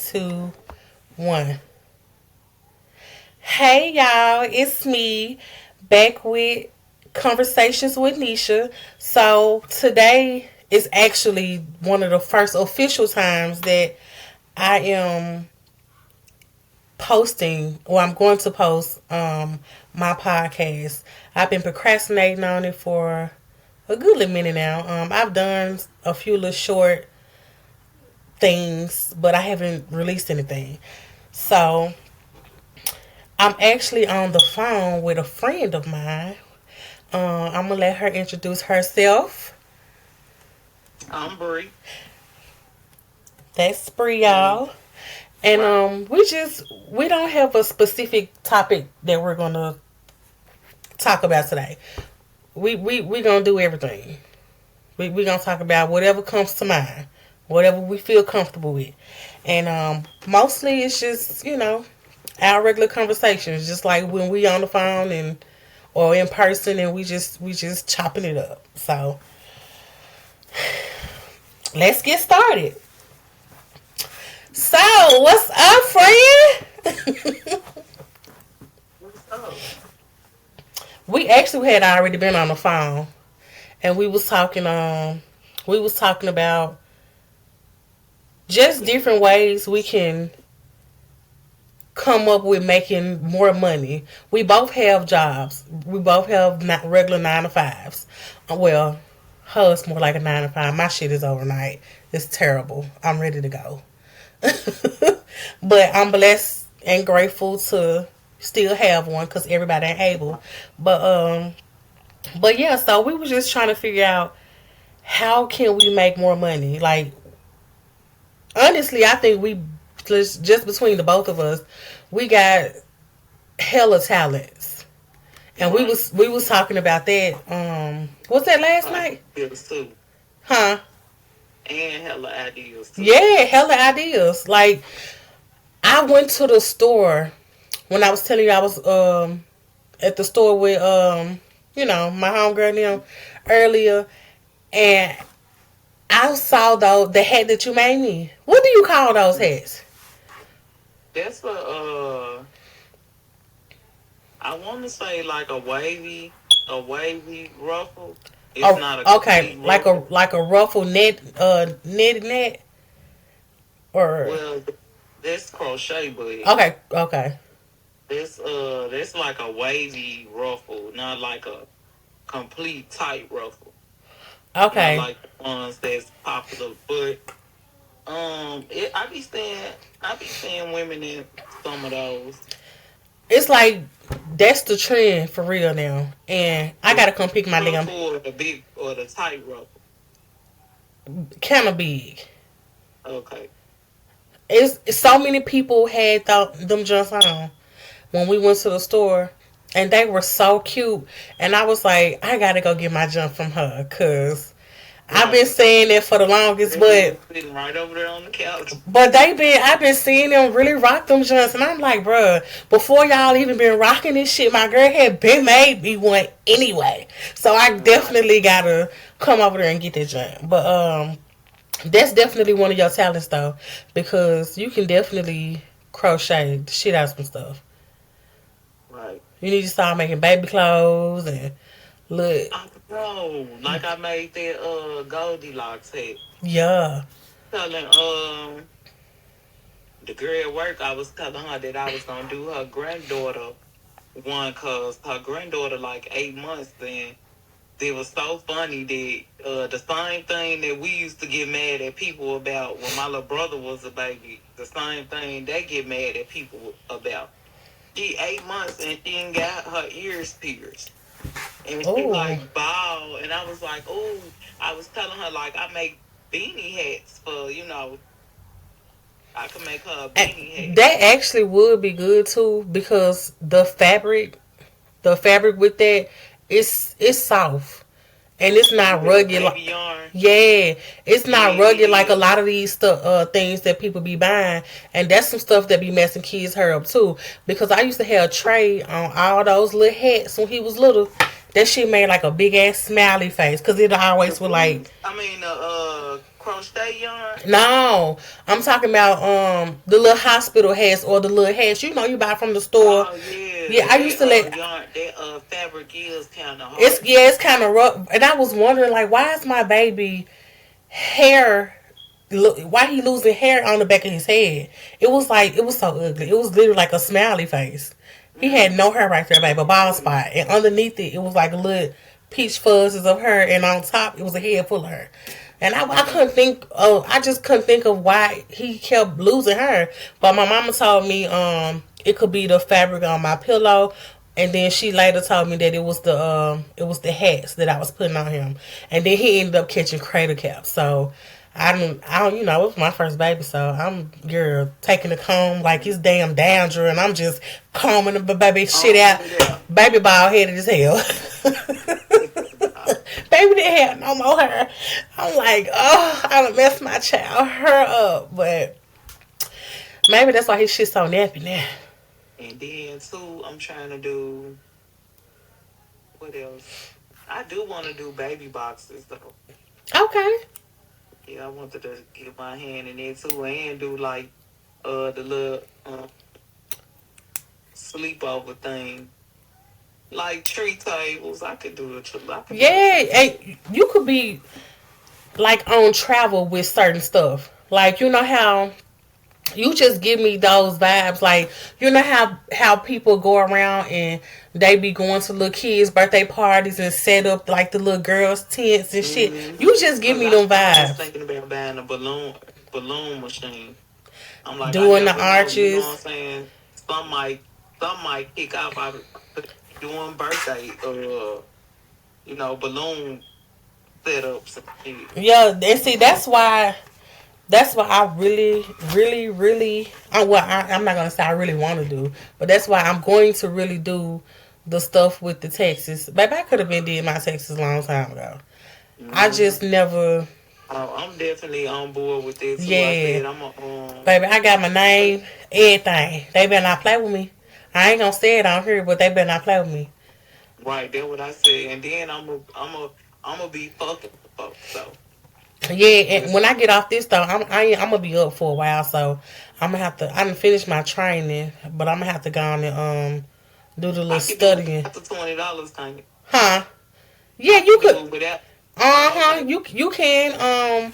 2, 1. Hey y'all, it's me back with Conversations with NISHA. So today is actually one of the first official times that I am posting, or I'm going to post my podcast. I've been procrastinating on it for a good little minute now. I've done a few little short things, but I haven't released anything. So I'm actually on the phone with a friend of mine. I'm gonna let her introduce herself. I'm Bree. That's Bree, y'all. And Right. we don't have a specific topic that we're gonna talk about today. We gonna do everything. We gonna talk about whatever comes to mind, whatever we feel comfortable with, and mostly it's just our regular conversations, just like when we on the phone and or in person, and we just chopping it up. So let's get started. So what's up, friend? What's up? We actually had already been on the phone, and we was talking about just different ways we can come up with making more money. We both have jobs. We both have not regular 9 to 5s. Well, hers more like a 9 to 5. My shit is overnight. It's terrible. I'm ready to go. But I'm blessed and grateful to still have one because everybody ain't able. But yeah. So we were just trying to figure out how can we make more money. Like, honestly, I think we just between the both of us, we got hella talents, and we Right. was we was talking about that. Was that last Like night? ideas too. Huh? And hella ideas too. Yeah, hella ideas. Like, I went to the store when I was telling you I was at the store with my homegirl and them earlier, and I saw though the hat that you made me. What do you call those hats? That's I want to say like a wavy ruffle. It's Oh, not a okay, complete like a ruffle. like a ruffle knitted net or Well, that's crochet, but okay, okay, that's like a wavy ruffle, not like a complete tight ruffle. Not okay. like the ones that's popular, but I be seeing women in some of those. It's like that's the trend for real now, and I The gotta come pick my damn ruffle or the big or the tight ruffle. kind of big. Okay. It's so many people had them just on when we went to the store, and they were so cute, and I was like, I gotta go get my jump from her, cause I've been Right. saying that for the longest, They be but sitting right over there on the couch. I've been seeing them really rock them joints, and I'm like, bruh, before y'all even been rocking this shit, my girl had been made me one anyway. So I Right. definitely gotta come over there and get that joint. But that's definitely one of your talents though, because you can definitely crochet the shit out of some stuff. Right. You need to start making baby clothes and look, I know. Like I made that Goldilocks hat. yeah. Telling the girl at work, I was telling her that I was gonna do her granddaughter one, cause her granddaughter like 8 months then. It was so funny that the same thing that we used to get mad at people about when my little brother was a baby, the same thing they get mad at people about. She 8 months and she ain't got her ears pierced. And she Oh, like bald. And I was like, oh, I was telling her like I make beanie hats for, I could make her a beanie hat. that actually would be good too because the fabric with that, it's soft and it's not Yeah, rugged baby like. yarn. Yeah, it's Yeah, not it rugged like a is. lot of these things that people be buying, and that's some stuff that be messing kids' hair up too. Because I used to have a tray on all those little hats when he was little. That shit made like a big ass smiley face because it The always was like, beanies, I mean, crochet yarn? No, I'm talking about the little hospital hats or the little hats you buy from the store. Oh Yeah, yeah, I used to let yarn that fabric is kind of it's hard. yeah, it's kind of rough, and I was wondering like why is my baby hair look why he losing hair on the back of his head? It was so ugly. It was literally like a smiley face. He had Mm. no hair right there, baby, a bald spot, and underneath it, it was like a little peach fuzzes of hair, and on top, it was a head full of hair. And I couldn't think. Oh, I just couldn't think of why he kept losing hair. But my mama told me it could be the fabric on my pillow, and then she later told me that it was the hats that I was putting on him, and then he ended up catching crater caps. So I don't, it was my first baby, so I'm girl taking the comb like it's damn danger, and I'm just combing the baby shit Oh out. yeah. Baby bald headed as hell. Baby didn't have no more hair. I'm like, oh, I done messed my child hair up, but maybe that's why his shit so nappy now. And then too, I'm trying to do what else? I do want to do baby boxes though. Okay. Yeah, I wanted to get my hand in there too and do like the little sleepover thing. Like tree tables. I could do I could do a Yeah, tree table. you could be like on travel with certain stuff. Like you know how you just give me those vibes. Like you know how people go around and they be going to little kids' birthday parties and set up like the little girls' tents and shit. Mm-hmm. You just give Cause me them I was vibes. thinking about buying a balloon machine. I'm like, I Doing the never know. You know what I'm arches. saying? Some might kick off out doing birthday or balloon setups and shit. Yeah, and see that's why I really, really, really. I'm not gonna say I really want to do, but that's why I'm going to really do the stuff with the Texas. Baby, I could have been did my Texas a long time ago. I Mm-hmm. just never. I'm definitely on board with that too. I Yeah, said I'm a baby, I got my name, everything. They better not play with me. I ain't gonna say it on here, but they better not play with me. right. That's what I said. And then I'm a be fucking folks. So Yeah, and let's when I get off this though, I'm gonna be up for a while, so I'm gonna have to. I done finished my training, but I'm gonna have to go on and do the little I could do it studying. after $20, can you? Huh? Yeah, I you could could. do it without. Oh, Uh huh. okay. You can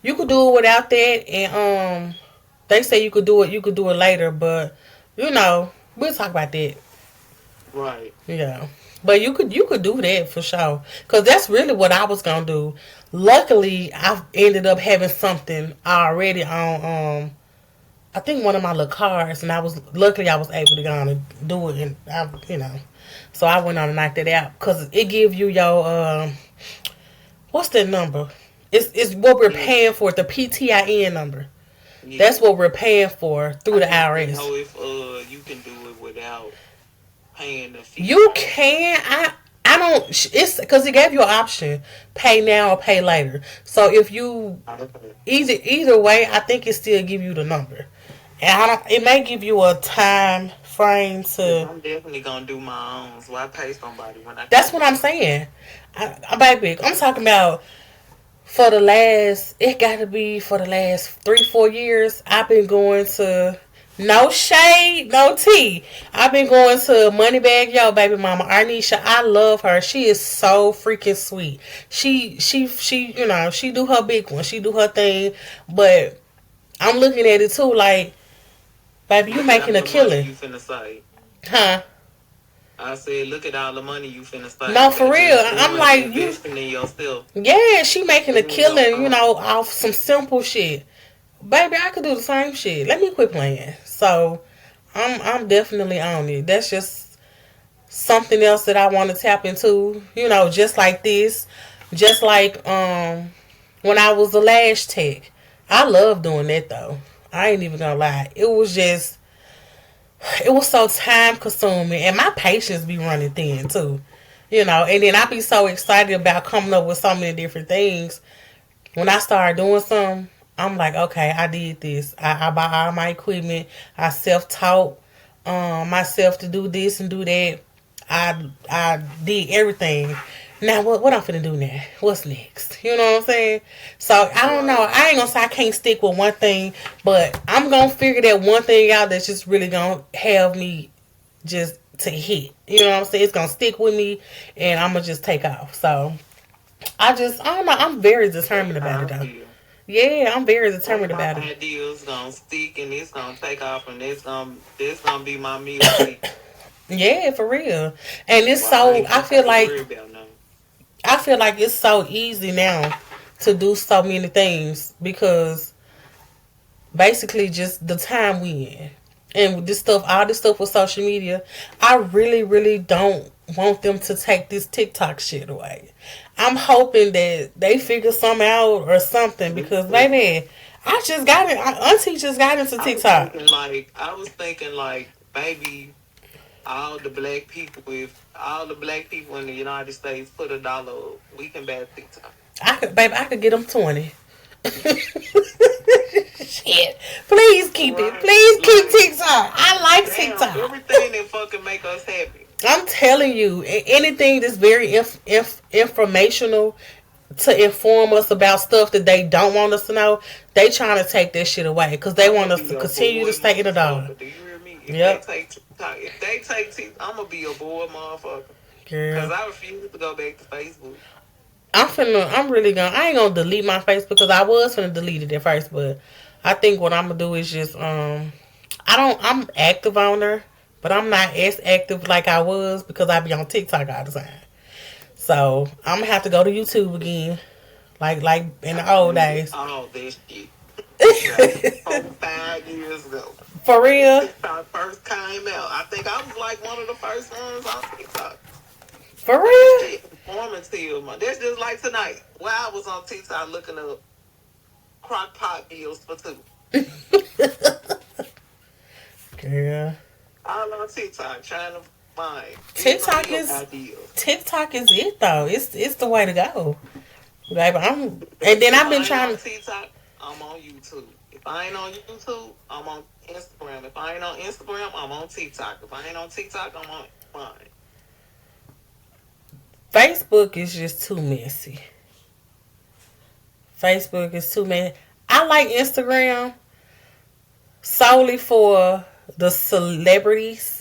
you could do it without that, and they say you could do it. You could do it later, but we'll talk about that. Right. Yeah, but you could do that for sure, cause that's really what I was gonna do. Luckily, I ended up having something already on I think one of my little cars, and I was able to go on and do it, and so I went on and knocked it out because it give you your what's that number? It's what we're Yeah. paying for, the PTIN number. That's Yeah. what we're paying for through I the just didn't IRS. know if you can do it without paying the fee, You right? can. I don't. It's because it gave you an option: pay now or pay later. So if you Okay. either way, I think it still give you the number, and it may give you a time frame Cause to. I'm definitely gonna do my own, so I pay somebody when I That's can't what do I'm it. saying. Baby, I'm talking about for the last. It got to be for the last 3-4 years. I've been going to. No shade, no tea. I've been going to Moneybag Yo, baby mama, Arnisha. I love her. She is so freaking sweet. She, she do her big one. She do her thing. But I'm looking at it too, like, baby, you Look at making all a the money killing, you finna save. huh? I said, look at all the money you finna No, save for by real. just I'm doing like you. investing in yourself, Yeah, she making a investing in your killing, mind. off some simple shit. Baby, I could do the same shit. Let me quit playing. So I'm definitely on it. That's just something else that I want to tap into. Just like this, just like when I was the lash tech. I love doing that though. I ain't even gonna lie. It was so time consuming, and my patience be running thin too. And then I be so excited about coming up with so many different things. When I start doing something, I'm like, okay, I did this. I buy all my equipment. I self-taught myself to do this and do that. I did everything, Now what I'm finna do now? What's next? You know what I'm saying? So I don't know. Right. I ain't gonna say I can't stick with one thing, but I'm gonna figure that one thing out that's just really gonna have me just to hit. You know what I'm saying? It's gonna stick with me, and I'm gonna just take off. So I don't know. I'm very That's determined about how it I though. feel. Yeah, I'm very One determined of my about it. ideas gonna stick and it's gonna take off and this gonna be my meal ticket. Yeah, for real. And it's Well, I so ain't gonna have to worry about nothing. I feel like it's so easy now to do so many things because basically just the time we in. And this stuff, all this stuff with social media, I really, really don't want them to take this TikTok shit away. I'm hoping that they figure something out or something Me because, too. baby, I just got it. Auntie just got into TikTok. I was thinking like maybe all the black people, if all the black people in the United States put $1, we can ban TikTok. I could get them 20. Shit. Please keep it. Right. Please keep Like, TikTok. I like damn, TikTok. everything that fucking make us happy. I'm telling you, anything that's very informational to inform us about stuff that they don't want us to know, they trying to take that shit away because they I'm want gonna us be to a continue to bored stay in the dark. motherfucker. Do you hear me? Yep. If they take TikTok, I'm gonna be a bored motherfucker. Cause Girl. I refuse to go back to Facebook. I ain't gonna delete my Facebook because I was gonna delete it at first, but I think what I'm gonna do is just, I'm active on there, but I'm not as active like I was because I be on TikTok all the time. So I'm gonna have to go to YouTube again, like in I the old deleted days. all that shit about 4, 5 years ago. For When real, TikTok first came out, I think I was like one of the first ones on TikTok. for That real. shit informative, man. That's just like tonight. While I was on TikTok looking up crock pot meals for two. Girl, All on TikTok trying to find different TikTok meal is ideas. TikTok is it though. It's the way to go, baby. And then If I've been I ain't trying on to. TikTok, I'm on YouTube. If I ain't on YouTube, I'm on Instagram. If I ain't on Instagram, I'm on TikTok. If I ain't on TikTok, I'm on fine. Facebook is just too messy. Facebook is too messy. I like Instagram solely for the celebrities.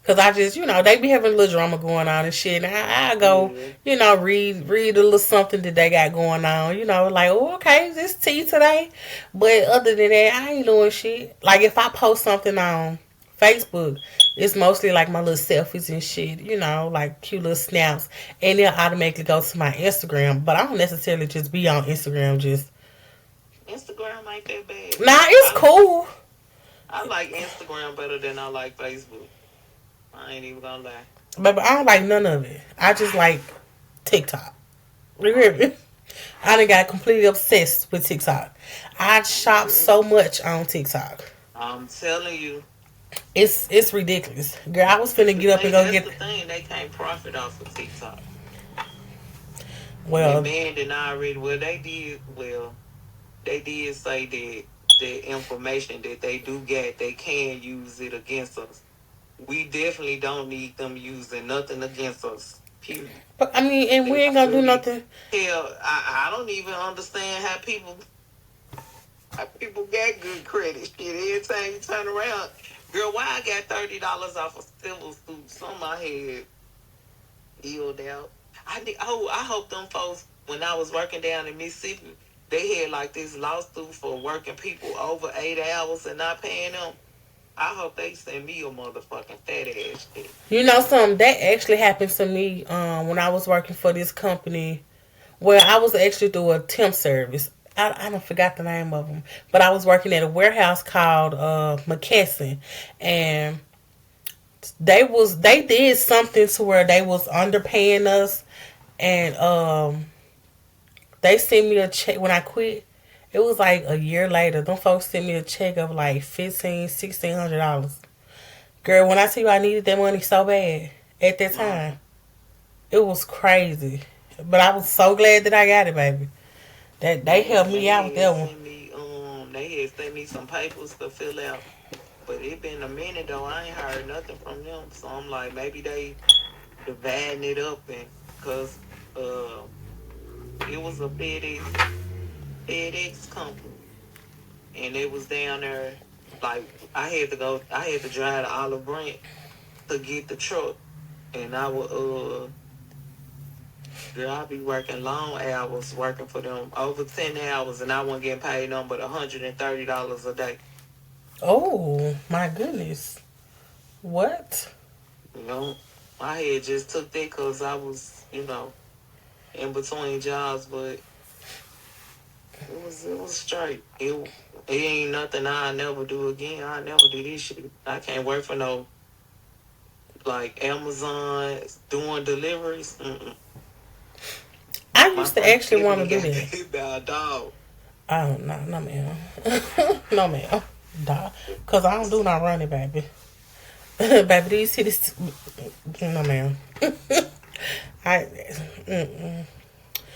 Cause I just, they be having a little drama going on and shit. And I go, Yeah. read a little something that they got going on. Like, oh, okay, this tea today. But other than that, I ain't doing shit. Like if I post something on Facebook, it's mostly like my little selfies and shit. Like cute little snaps, and they'll automatically go to my Instagram. But I don't necessarily just be on Instagram. Just Instagram ain't that bad. nah, it's I cool. I like Instagram better than I like Facebook. I ain't even gonna lie. But I don't like none of it. I just like TikTok. You hear me? I done got completely obsessed with TikTok. I shop so much on TikTok. I'm telling you. It's ridiculous. Girl, I was finna get up and go That's get. the thing. They can't profit off of TikTok. And Well, man, did I already. They did say that the information that they do get, they can use it against us. We definitely don't need them using nothing against us. Period. but I mean, and we They ain't gonna do really, nothing. hell, I don't even understand how people get good credit. Shit, every time you turn around, girl, why I got $30 off a civil suit? Some I had healed out. I hope them folks, when I was working down in Mississippi, they had like this lawsuit for working people over 8 hours and not paying them. I hope they send me a motherfucking fat ass shit. You know something that actually happened to me when I was working for this company. Well, I was actually doing a temp service. I don't forgot the name of them, but I was working at a warehouse called McKesson, and they did something to where they was underpaying us, and they sent me a check when I quit. It was like a year later. Them folks sent me a check of like $1,600. Girl, when I tell you I needed that money so bad at that time, it was crazy. But I was so glad that I got it, baby. That they helped me out with that one. They had sent me some papers to fill out, but it been a minute though. I ain't heard nothing from them, so I'm like, maybe they dividing it up, and cause Uh, it was a FedEx company, and it was down there. Like I had to drive to Olive Branch to get the truck, and I would girl, I be working long hours, working for them over 10 hours, and I wasn't getting paid nothing but $130 a day. Oh my goodness. What? You know, I had just took that because I was, in between jobs, but it was straight. It ain't nothing I never do again. I never do this shit. I can't work for no like Amazon doing deliveries. Mm-mm. I My used to first actually want delivery to do got that. hit by a dog. Oh no, no ma'am, no ma'am, nah, cause I don't do no running, baby. Baby, these cities, no ma'am. I, mm-mm.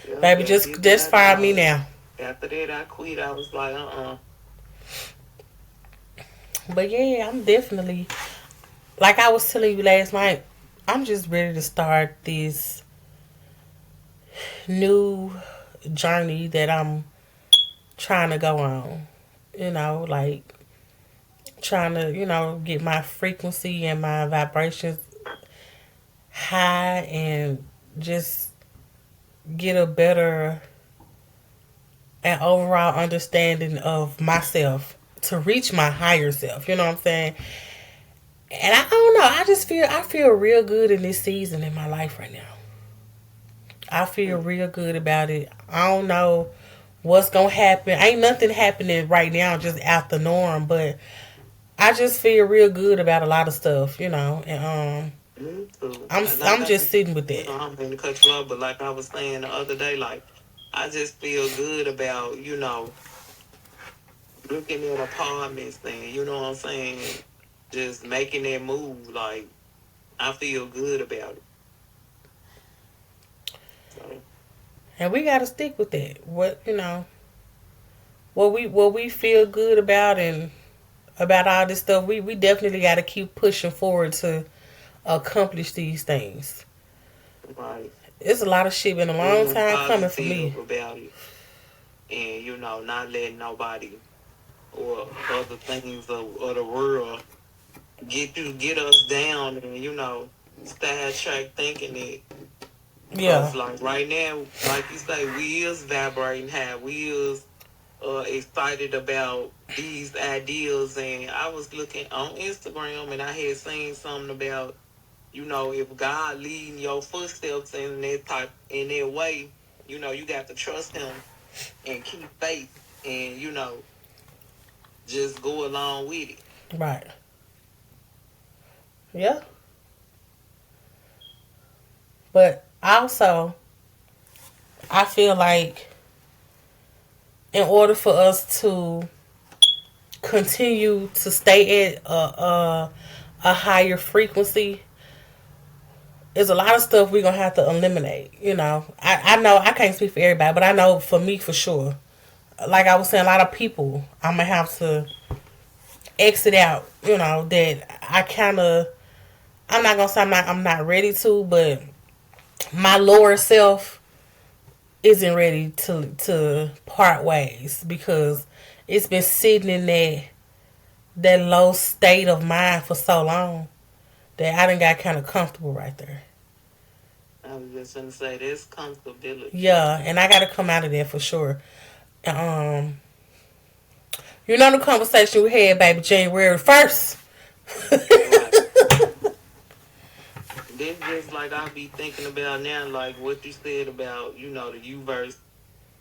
Yeah, Baby, got just hit by just a fire me dog. now. After that, I quit. I was like, But yeah, I'm definitely like I was telling you last night. I'm just ready to start this new journey that I'm trying to go on. Like trying to, get my frequency and my vibrations high and just get a better and overall understanding of myself to reach my higher self. You know what I'm saying? And I don't know. I feel real good in this season in my life right now. I feel real good about it. I don't know what's gonna happen. Ain't nothing happening right now, just out the norm. But I just feel real good about a lot of stuff, and me too. I'm And like I'm I just just, sitting with that. I'm going to cut you off, but like I was saying the other day, like, I just feel good about, looking at apartments and, you know what I'm saying, just making that move. Like, I feel good about it. So, And we gotta stick with that. What we feel good about and about all this stuff, we definitely gotta keep pushing forward to accomplish these things. like, It's a lot of shit been a long being time coming for positive me. about it and, not letting nobody or other things of the world get us down and, sidetrack thinking it. Yeah. Cause like right now, like you say, we is vibrating high. We is excited about these ideas. And I was looking on Instagram and I had seen something about, if God leading your footsteps in that way, you got to trust him and keep faith and, just go along with it. Right. Yeah. But also, I feel like in order for us to continue to stay at a higher frequency, there's a lot of stuff we're gonna have to eliminate. I know I can't speak for everybody, but I know for me for sure. Like I was saying, a lot of people I'm gonna have to exit out. That I kind of. I'm not gonna say I'm not ready to, but my lower self isn't ready to part ways because it's been sitting in that low state of mind for so long that I done got kind of comfortable right there. I was just gonna say this comfortability. Yeah, and I got to come out of there for sure. Um, the conversation we had, baby, January 1st. Right. This just like I be thinking about now, like what you said about, the universe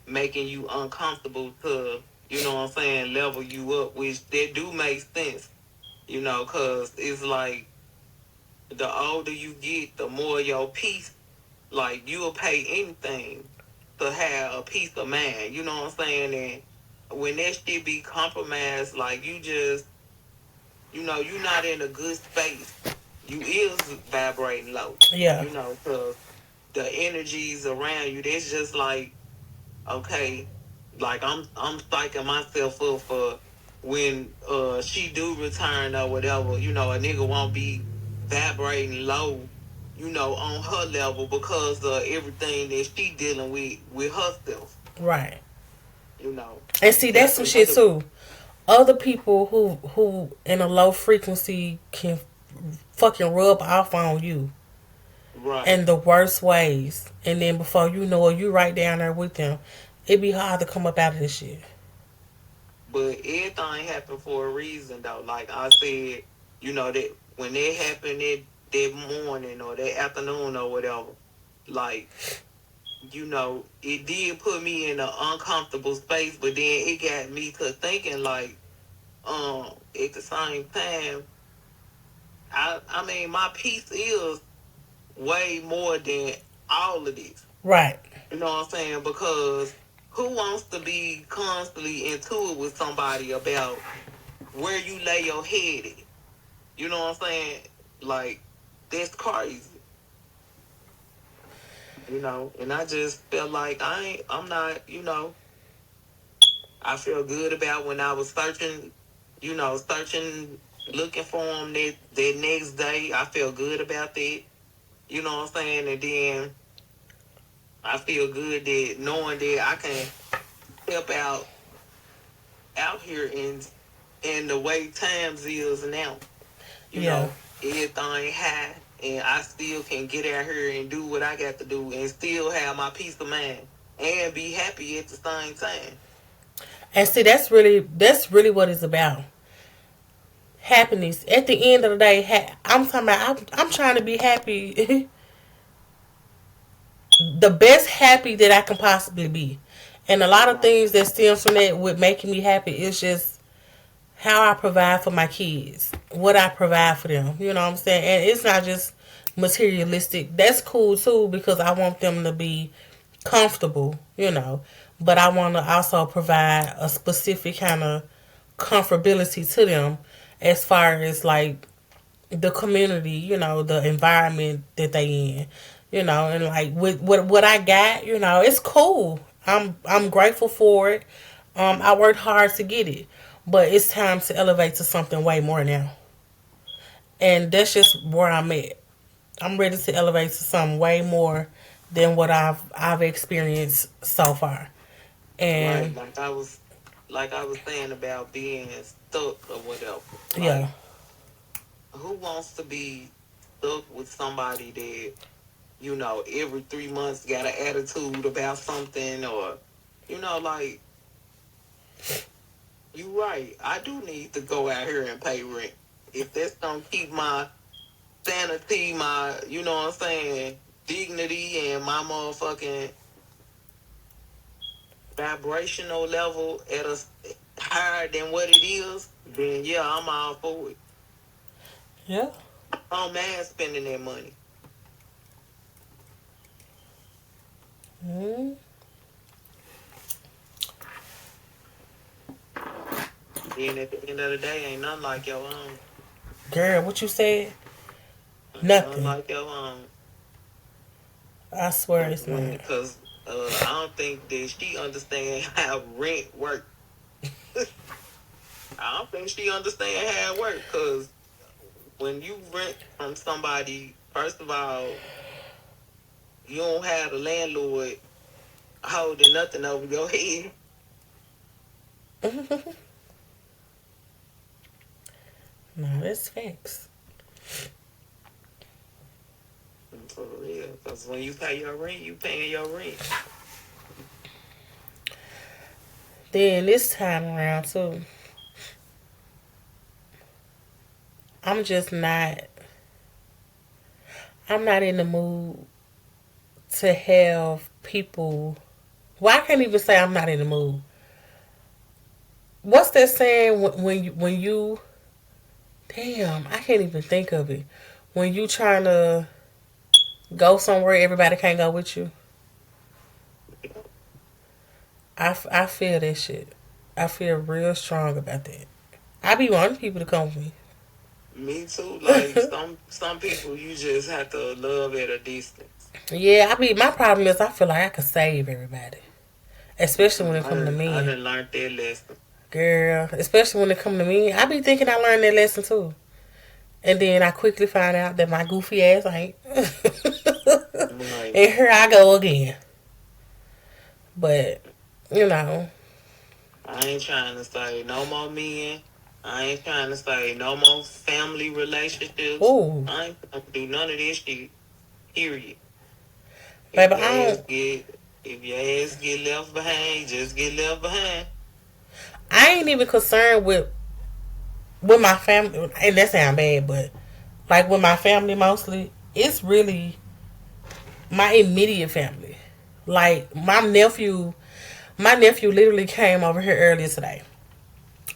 making you uncomfortable to, what I'm saying, level you up, which that do make sense, cause it's like the older you get, the more your peace, like you'll pay anything to have a peace of mind, you know what I'm saying? And when that shit be compromised, like you just, you're not in a good space. You is vibrating low, Yeah, cause the energies around you, that's just like, okay, like I'm psyching myself up for when she do return or whatever, a nigga won't be vibrating low on her level because of everything that she dealing with herself. Right. You know, And see, that's that's some shit another. too. Other people who in a low frequency can fucking rub off on you Right. in the worst ways, and then before you know it, you right down there with them. It be hard to come up out of this shit. But everything happened for a reason, though. Like I said, that when that happened that morning or that afternoon or whatever, like, it did put me in an uncomfortable space, but then it got me to thinking, like, at the same time, I mean, my peace is way more than all of this. Right. You know what I'm saying? Because who wants to be constantly into it with somebody about where you lay your head at? You know what I'm saying? Like, that's crazy. And I just felt like I'm not, I feel good about when I was searching, looking for him that next day. I feel good about that. You know what I'm saying? And then I feel good that knowing that I can help out here in the way times is now. Yeah. Everything high, and I still can get out here and do what I got to do and still have my peace of mind and be happy at the same time. And see, that's really what it's about. Happiness. At the end of the day, I'm talking about. I'm trying to be happy, the best happy that I can possibly be. And a lot of Right. things that stems from that with making me happy is just how I provide for my kids, what I provide for them. You know what I'm saying? And it's not just materialistic. That's cool too because I want them to be comfortable. But I want to also provide a specific kind of comfortability to them as far as like the community, the environment that they in, and like with what I got, it's cool. I'm grateful for it. I worked hard to get it, but it's time to elevate to something way more now, and that's just where I'm at. I'm ready to elevate to something way more than what I've experienced so far, Right. and Like I was saying about being stuck or whatever. yeah, Like, who wants to be stuck with somebody that, every 3 months got an attitude about something, or, like, you right. I do need to go out here and pay rent. If that's gonna keep my sanity, my, what I'm saying, dignity and my motherfucking vibrational level at a higher than what it is, then yeah, I'm all for it. yeah. I'm mad spending that money. Mm. Then at the end of the day, ain't nothing like your own. Girl, what you said? Ain't nothing Nothing. like your own. I swear it's not. Because I don't think that she understand how rent works. I don't think she understand how it works. Because when you rent from somebody, first of all, you don't have the landlord holding nothing over your head. No, that's facts. For real. Because when you pay your rent, you paying your rent. Then this time around too, I'm just not. I'm not in the mood to have people. Well, I can't even say I'm not in the mood. What's that saying when you damn, I can't even think of it. When you trying to go somewhere, everybody can't go with you. I feel that shit. I feel real strong about that. I be wanting people to come with me. Me too. Like some people, you just have to love at a distance. Yeah, my problem is I feel like I could save everybody, especially when it I come to didn't, I me, didn't learn that lesson. girl. Especially when it come to me, I be thinking I learned that lesson too, and then I quickly find out that my goofy ass ain't. Right. And here I go again. But, you know. I ain't trying to say no more men. I ain't trying to say no more family relationships. Ooh. I ain't trying to do none of this shit. Period. If Baby, your I ass don't. get if your ass get left behind, just get left behind. I ain't even concerned with my family. And that sound bad, but like with my family mostly, it's really my immediate family. Like my nephew literally came over here earlier today.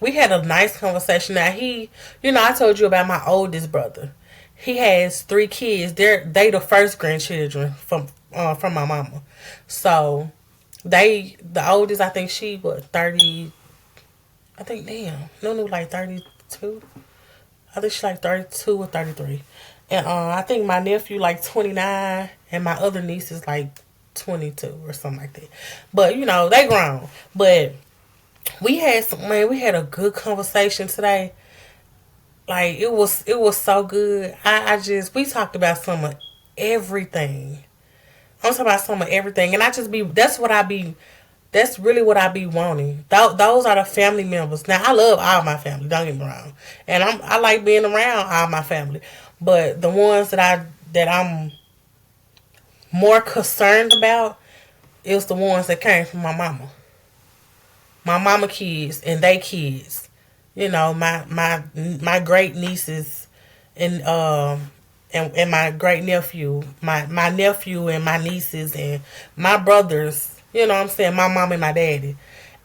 We had a nice conversation. Now I told you about my oldest brother. He has 3 kids. They the first grandchildren from my mama. So the oldest, I think she was 30. I think damn, no, like 32. I think she's like 32 or 33. And I think my nephew like 29, and my other niece is like 22 or something like that. But they grown. But we had a good conversation today. Like it was so good. We talked about some of everything. I'm talking about some of everything, and that's really what I be wanting. Those are the family members. Now I love all my family. Don't get me wrong, and I like being around all my family. But the ones that I'm more concerned about is the ones that came from my mama kids and they kids. My great nieces and and my great nephew, my nephew and my nieces and my brothers. You know what I'm saying? My mom and my daddy.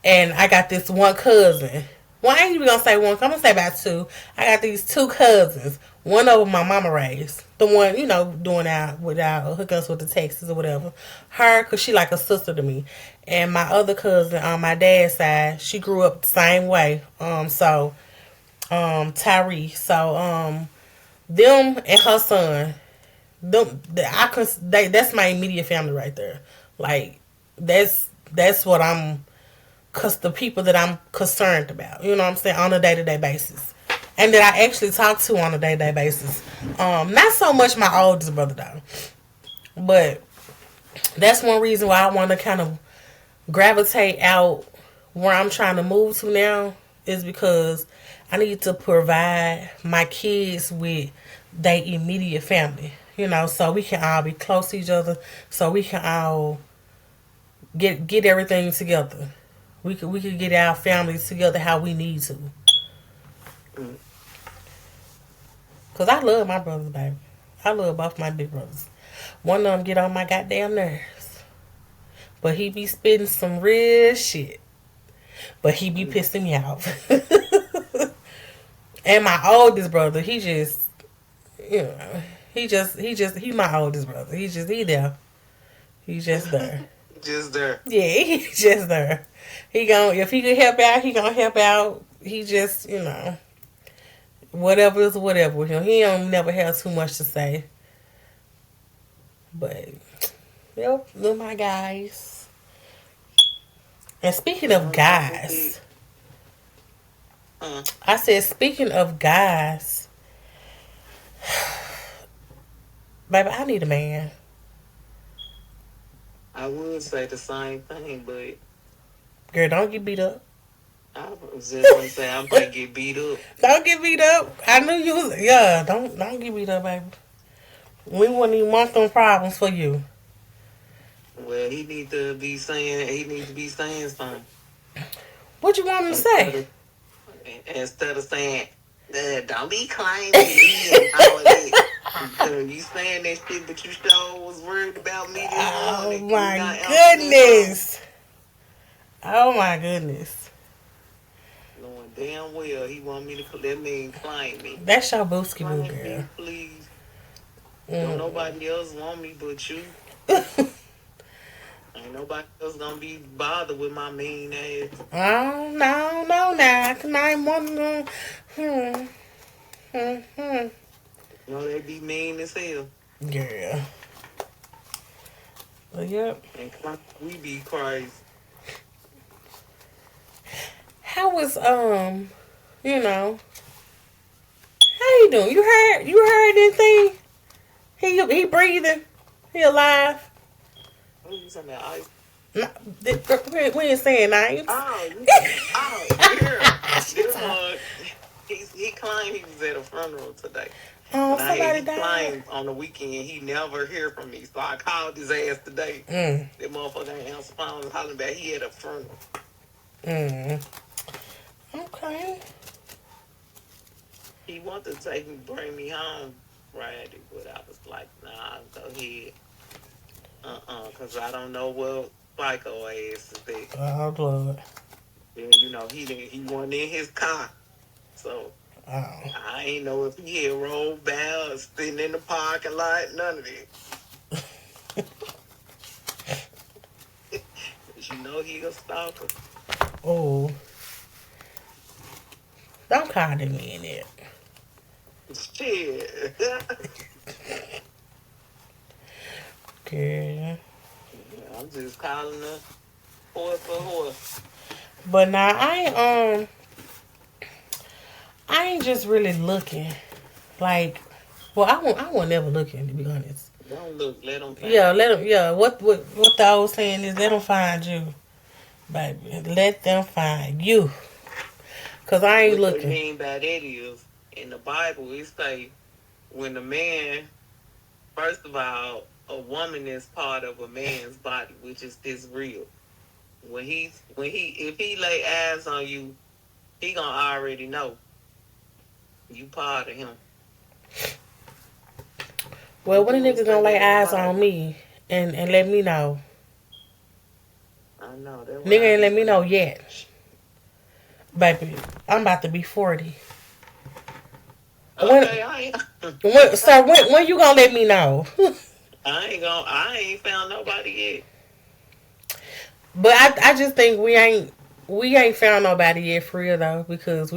And I got this one cousin. Well, I ain't even gonna say one. I'm gonna say about two. I got these 2 cousins. One of them my mama raised. The one, doing out without hook us with the Texas or whatever. Her, cause she like a sister to me. And my other cousin on my dad's side, she grew up the same way. Tyree. So, them and her son, that's my immediate family right there. Like, that's what cause the people that I'm concerned about. You know what I'm saying, on a day to day basis, and that I actually talk to on a day to day basis. Not so much my oldest brother though, but that's one reason why I want to kind of gravitate out where I'm trying to move to now, is because I need to provide my kids with their immediate family. So we can all be close to each other, so we can all get everything together. We could get our families together how we need to. Cause I love my brothers, baby. I love both my big brothers. One of them get on my goddamn nerves, but he be spitting some real shit. But he be pissing me off. And my oldest brother, he just, he's my oldest brother. He there. He's just there. Just there. Yeah, he's just there. If he could help out, he gonna help out. He just, whatever is whatever with him. He don't never have too much to say. But, yep, they're my guys. And speaking of guys, I said, speaking of guys, baby, I need a man. I would say the same thing, but Girl, don't get beat up. I was just gonna say I'm gonna get beat up. Don't get beat up. I knew you was, yeah, don't get beat up, baby. We wouldn't even want them problems for you. Well, he need to be saying something. What you want him to say? Instead of saying, don't be claiming me and all that. You saying that shit, but you sure was worried about me this morning. Oh my goodness. Oh my goodness. Knowing damn well he want me to let me claim me. That's your booski boo, girl. Me, please. Don't nobody else want me but you. Ain't nobody else gonna be bothered with my mean ass. Oh, no, now. I can name one of them. You know, they be mean as hell. Girl. Well, yep. And we be crazy. How was, how you doing? You heard anything? He breathing. He alive. Who you talking about? Ice? No, we ain't saying names. Yeah. She This talk. one, he claimed he was at a funeral today. Oh, somebody He died. claimed on the weekend he never hear from me. So I called his ass today. That motherfucker ain't answer phone and hollering back. He had a funeral. Okay. He wanted to bring me home Friday, but I was like, nah, go ahead. Because I don't know what psycho ass is there. Oh, Lord. Then, he wasn't in his car. So Oh. I ain't know if he had rolled down, sitting in the parking lot, none of that. But he a stalker. Oh. Don't call them in there. Shit. Okay. I'm just calling her horse for horse. But now I ain't just really looking. Like, well, I won't never looking, to be honest. Don't look, let them find Yeah, let them. Yeah, what the old saying is, let them find you, baby. Let them find you. Cause I ain't what looking. What they mean by that is, in the Bible, it say when a man, first of all, a woman is part of a man's body, which is his real. If he lay eyes on you, he gonna already know you part of him. Well, when a nigga gonna lay eyes on me and let me know? I know that. Nigga ain't let me know yet. Baby, I'm about to be 40. Okay, when you gonna let me know? I ain't found nobody yet. But I just think we ain't found nobody yet for real though, because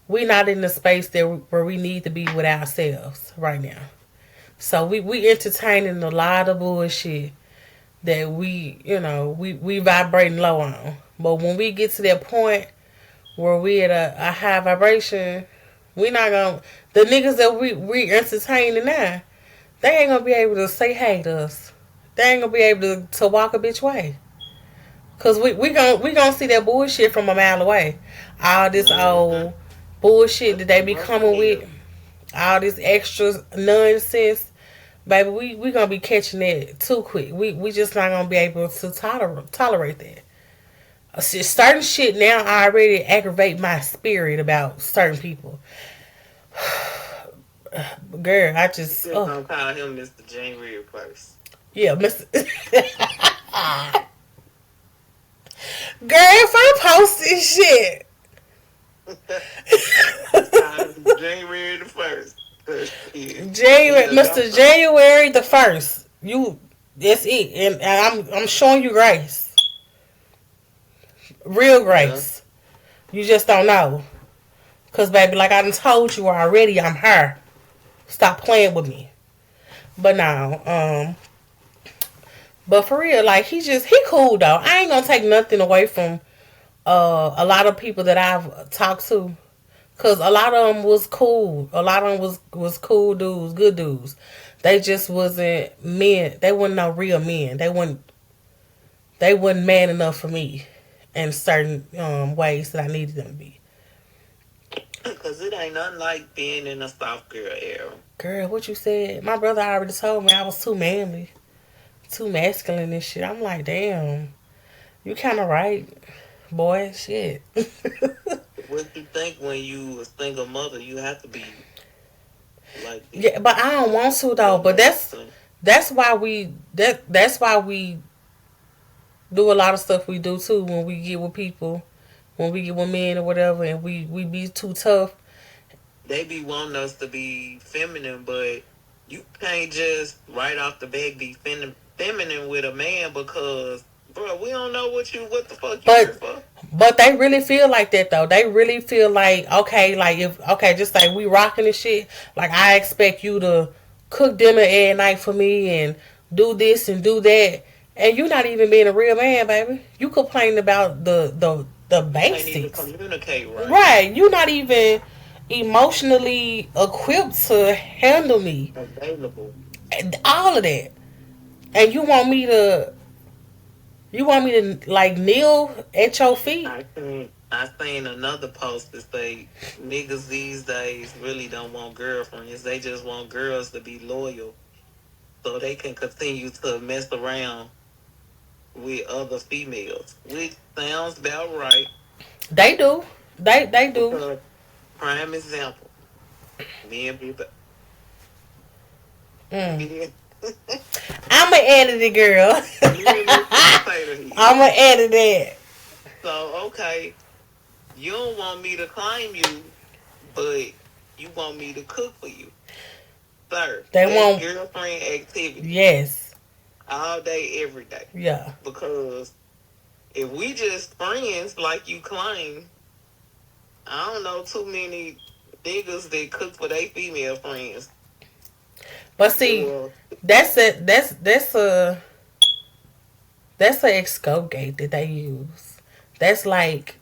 we not in the space where we need to be with ourselves right now. So we entertaining a lot of bullshit that we vibrating low on. But when we get to that point where we at a high vibration, we not gonna, the niggas that we entertaining now, they ain't gonna be able to say hey to us. They ain't gonna be able to walk a bitch way. Cause we gonna see that bullshit from a mile away. All this old bullshit that they be coming with, all this extra nonsense, baby. We gonna be catching that too quick. We just not gonna be able to tolerate that. Certain shit now already aggravate my spirit about certain people. Girl, I just Still gonna call him Mr. January 1st. Yeah, Mr. Girl, if I post this shit. January the 1st. Mr. January the 1st. That's it. And I'm showing you grace. Real grace. Yeah. You just don't know. Cause baby, like I done told you already, I'm her. Stop playing with me. But now, but for real, like he cool though. I ain't gonna take nothing away from a lot of people that I've talked to, cause a lot of them was cool. A lot of them was cool dudes, good dudes. They just wasn't men. They wasn't no real men. They wasn't man enough for me in certain ways that I needed them to be. Cause it ain't nothing like being in a soft girl era. Girl, what you said? My brother already told me I was too manly, too masculine and shit. I'm like, damn, you kind of right, boy. Shit. What you think when you a single mother? You have to be like this. Yeah, but I don't want to though. But that's why we do a lot of stuff we do too when we get with people, when we get with men or whatever, and we be too tough. They be wanting us to be feminine, but you can't just right off the bat be feminine with a man because, bro, we don't know what the fuck you here for. But they really feel like that though. They really feel like, just like we rocking and shit. Like I expect you to cook dinner every night for me and do this and do that, and you not even being a real man, baby. You complaining about the basics. You can't even communicate right. Right. You not even. emotionally equipped to handle me. Available. And all of that. And you want me to like kneel at your feet? I seen another post that say niggas these days really don't want girlfriends. They just want girls to be loyal so they can continue to mess around with other females, which sounds about right. They do. They do. Because prime example, me and me, Mm. me and I'm an editor, girl. me and Mr. Potato Head. I'm an editor. So okay, you don't want me to claim you, but you want me to cook for you, sir. They That's want. girlfriend activity Yes. all day, every day. Yeah. Because if we just friends like you claim, I don't know too many niggas that cook for their female friends. But see, Well, that's a that's a escape gate that they use. That's like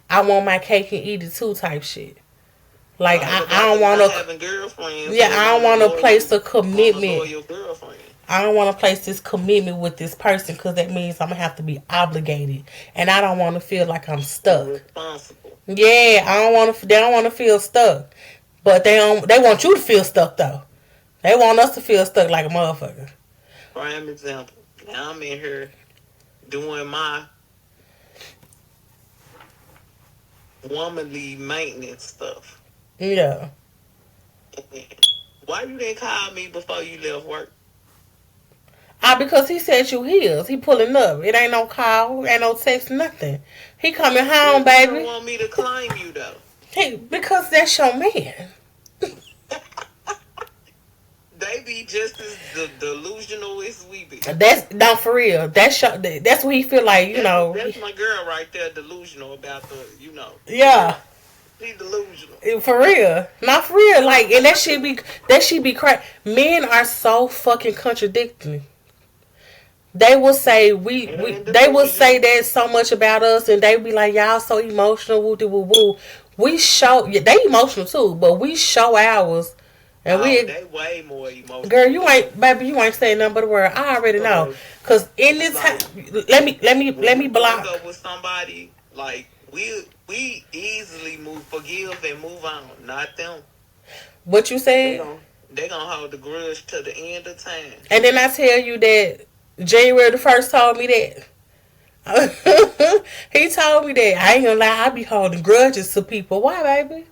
I want my cake and eat it too type shit. Like like I about don't them want not to. having girlfriends Yeah, that I don't want to place a want a commitment. loyal girlfriend. I don't want to place this commitment with this person because that means I'm gonna have to be obligated, and I don't want to feel like I'm And stuck. responsible. Yeah, I don't want to. They don't want to feel stuck, but they don't. They want you to feel stuck though. They want us to feel stuck like a motherfucker. Prime example. Now I'm in here doing my womanly maintenance stuff. Yeah. And why you didn't call me before you left work? Because he said you his. He pulling up. It ain't no call, ain't no text, nothing. He coming home, But you don't baby. want me to claim you though. Because that's your man. They be just as delusional as we be. That's not for real. That's what he feel like. That's my girl right there, delusional about Yeah. She delusional. For real, not for real. Like, and that should be crazy. Men are so fucking contradicting. They will say they will say that so much about us, and they be like, y'all so emotional, woo woo woo. We show, yeah, they emotional too, but we show ours, and they way more emotional. girl, you ain't saying nothing but a word. I already know, cause in this time, let me block. Up with somebody like we easily forgive and move on. Not them. What you said, They gonna hold the grudge to the end of time. and then I tell you that January the 1st told me that. He told me that. I ain't gonna lie, I be holding grudges to people. Why, baby?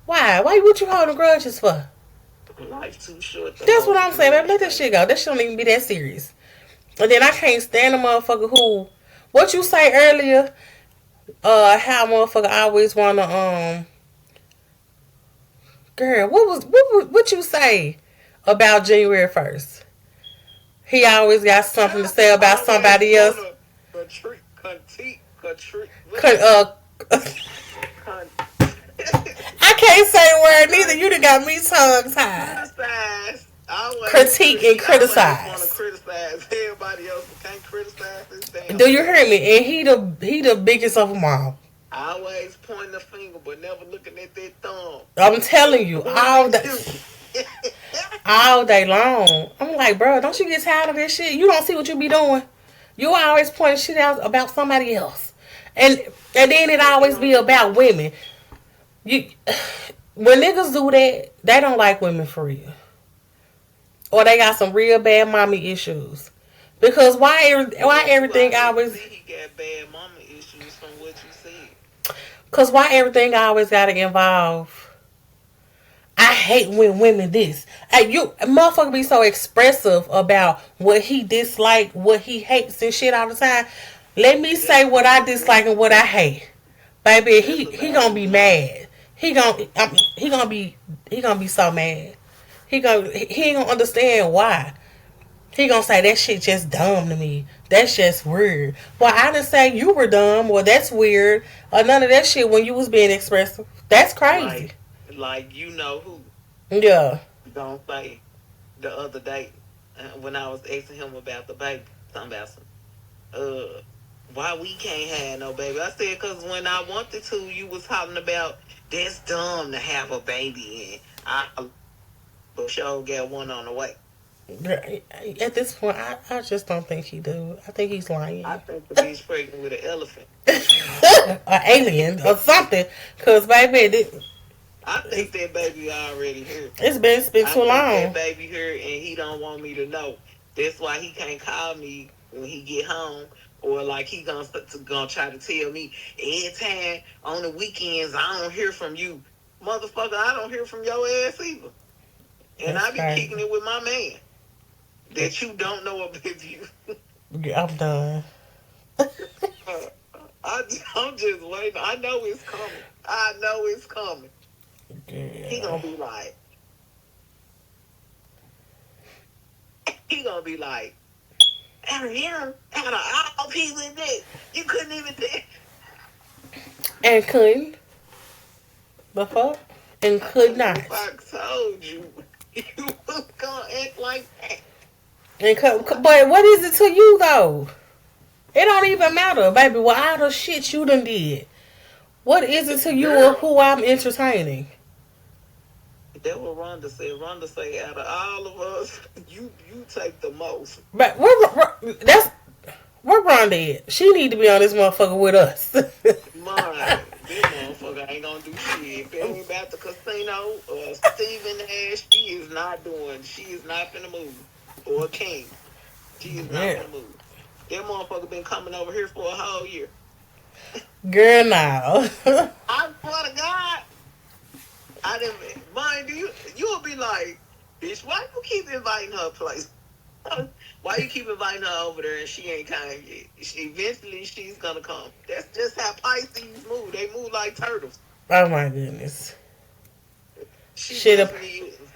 Why? What you holding grudges for? Life's too short. That's what I'm saying, baby. Let that shit go. That shit don't even be that serious. And then I can't stand a motherfucker who. What you say earlier? How a motherfucker always wanna Girl, what you say about January 1st? He always got something to say about somebody else. I can't say a word neither. You done got me tongue tied. Critique and criticize. I want to criticize everybody else, but can't criticize this damn. Do you hear me? And he the biggest of them all. I always pointing the finger, but never looking at that thumb. I'm telling you, all day long. I'm like, bro, don't you get tired of this shit? You don't see what you be doing. You always pointing shit out about somebody else, and then it always be about women. When niggas do that, they don't like women for real, or they got some real bad mommy issues. Because why everything always? He got bad mama issues from what you said. Cause why everything always gotta involve? I hate when women this. You motherfucker be so expressive about what he dislike, what he hates and shit all the time. Let me say what I dislike and what I hate, baby. He gonna be mad. He gonna be so mad. He ain't gonna understand why. He gonna say that shit just dumb to me. That's just weird. Well, I didn't say you were dumb or that's weird or none of that shit when you was being expressive. That's crazy. Like you know who? Yeah. Don't say the other day when I was asking him about the baby, talking about some why we can't have no baby. I said because when I wanted to, you was talking about That's dumb to have a baby in. I for sure get one on the way. At this point, I just don't think he do. I think he's lying. I think the bitch pregnant with an elephant. An alien or something. Cause baby, I think that baby already here. it's been too long. That baby here, and he don't want me to know. That's why he can't call me when he get home, or like he gonna try to tell me every time on the weekends I don't hear from you, motherfucker. I don't hear from your ass either, and That's I be crazy. kicking it with my man that you don't know about you. I'm done. I'm just waiting. I know it's coming. I know it's coming. Yeah. He gonna be like, out of him, out of all people in there, you couldn't even do. And couldn't. The fuck? And could not. If I told you, you was gonna act like that. And but what is it to you though? It don't even matter, baby. What all the shit you done did? What is it to you or who I'm entertaining? That's what Rhonda said. Rhonda said, out of all of us, you take the most. But where Rhonda at? She need to be on this motherfucker with us. Mine, this motherfucker ain't gonna do shit. If it ain't about the casino, Stephen Ash, she is not finna move. Or King, she is not finna move. That motherfucker been coming over here for a whole year. Girl, now. I swear to God, I didn't mind you. You'll be like, bitch, why you keep inviting her place? Why you keep inviting her over there and she ain't coming yet? Eventually, she's gonna come. That's just how Pisces move. They move like turtles. Oh my goodness. Shit,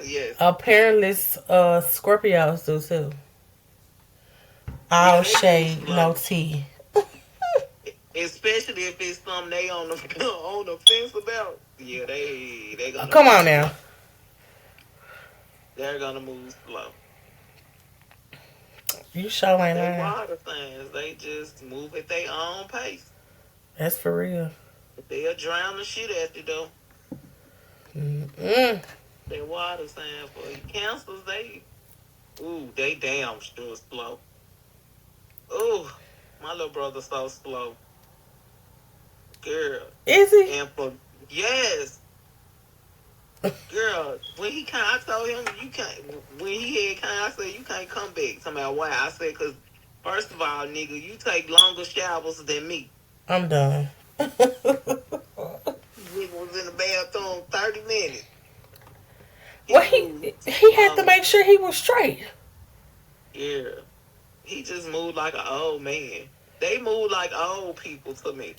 yes. Apparently, Scorpios do too. All shade, no tea. Especially if it's something they on the fence about. Yeah, they gonna come on now. They're gonna move slow. You sure ain't lying. They water things. They just move at their own pace. That's for real. They'll drown the shit at you though. They water signs for you. Cancers, they damn sure slow. Ooh, my little brother's so slow. Girl. Is he? And yes. Girl, when he came, I told him you can't. When he had come, I said you can't come back. Somehow, why? I said because first of all, nigga, you take longer showers than me. I'm done. Nigga was in the bathroom 30 minutes. Well, he had to make sure he was straight. Yeah, he just moved like an old man. They move like old people to me.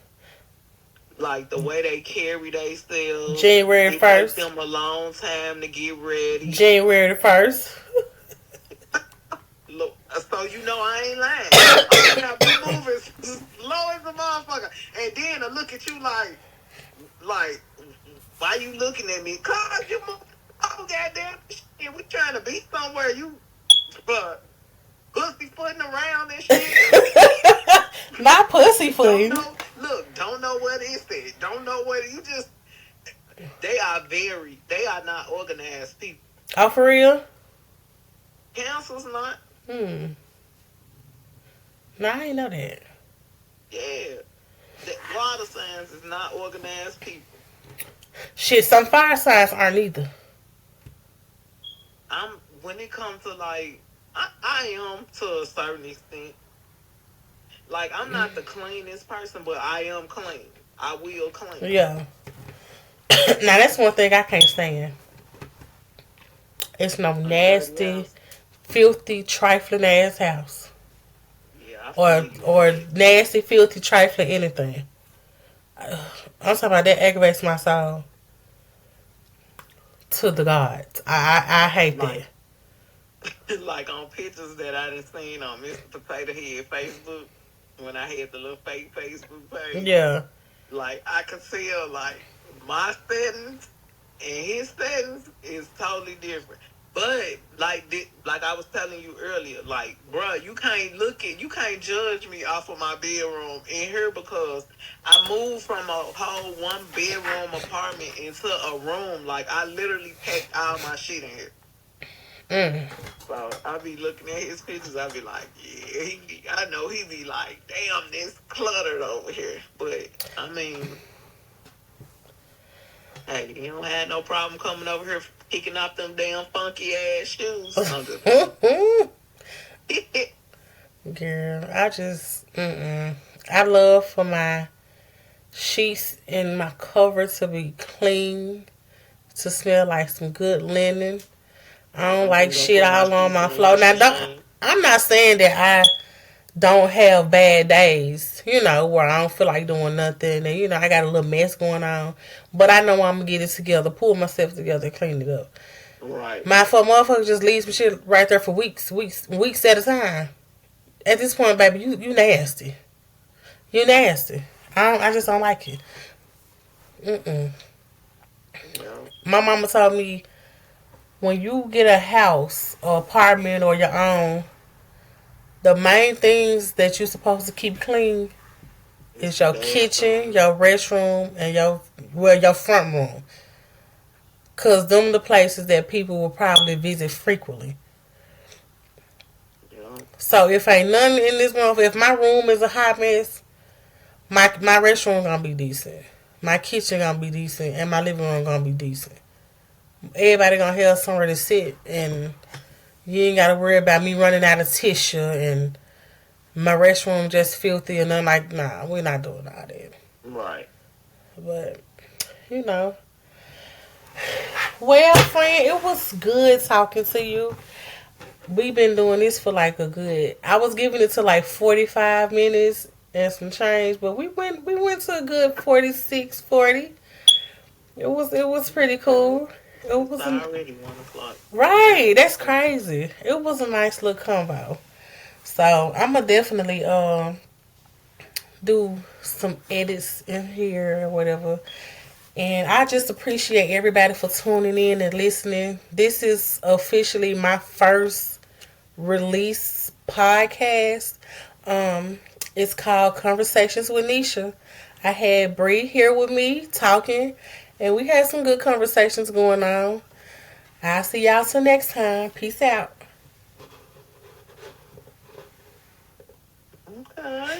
Like the way they carry themselves. January 1st. It takes them a long time to get ready. January 1st. Look, so you know I ain't lying. I be moving slow as a motherfucker. And then I look at you like, why you looking at me? Cause you move. Oh, goddamn shit. We trying to be somewhere. You, but pussyfooting around and shit. Not pussyfooting. Don't know what it said. Don't know what you just. They are not organized people. Oh, for real? Cancer's not. No, I ain't know that. Yeah. The water signs is not organized people. Shit, some fire signs aren't either. When it comes to like, I am to a certain extent. Like, I'm not the cleanest person, but I am clean. I will clean. Yeah. Now, that's one thing I can't stand. It's no nasty, filthy, trifling ass house. Yeah, or nasty, filthy, trifling anything. I'm talking about that aggravates my soul. To the gods. I hate that. Like on pictures that I done seen on Mr. Potato Head Facebook. When I had the little fake Facebook page. Yeah. Like, I could tell, like, my settings and his settings is totally different. But like I was telling you earlier, like, bruh, you can't judge me off of my bedroom in here because I moved from a whole 1 bedroom apartment into a room. Like, I literally packed all my shit in here. So I be looking at his pictures. I be like, yeah, I know he be like, damn, this cluttered over here. But I mean, hey, he don't have no problem coming over here picking up them damn funky ass shoes. I'm just Girl, I love for my sheets and my cover to be clean, to smell like some good linen. I don't like shit all on my floor. Now, I'm not saying that I don't have bad days, where I don't feel like doing nothing, and I got a little mess going on. But I know I'm gonna get it together, pull myself together, and clean it up. Right. My for motherfucker just leaves some shit right there for weeks at a time. At this point, baby, you nasty. You nasty. I just don't like it. Mm-mm. Yeah. My mama told me when you get a house or apartment or your own, the main things that you're supposed to keep clean is your kitchen, your restroom, and your front room. Cause them the places that people will probably visit frequently. Yeah. So if ain't nothing in this room, if my room is a hot mess, my restroom gonna be decent. My kitchen gonna be decent, and my living room gonna be decent. Everybody gonna have somewhere to sit, and you ain't gotta worry about me running out of tissue and my restroom just filthy and I'm like, nah, we're not doing all that. Right. But you know, well, friend, it was good talking to you. We've been doing this for like I was giving it to like 45 minutes and some change, but we went to a good 46, 40. It was pretty cool. It was already 1 o'clock. Right, that's crazy. It was a nice little combo. So I'm gonna definitely do some edits in here or whatever. And I just appreciate everybody for tuning in and listening. This is officially my first release podcast. It's called Conversations with Nisha. I had Bree here with me talking, and we had some good conversations going on. I'll see y'all till next time. Peace out. Okay.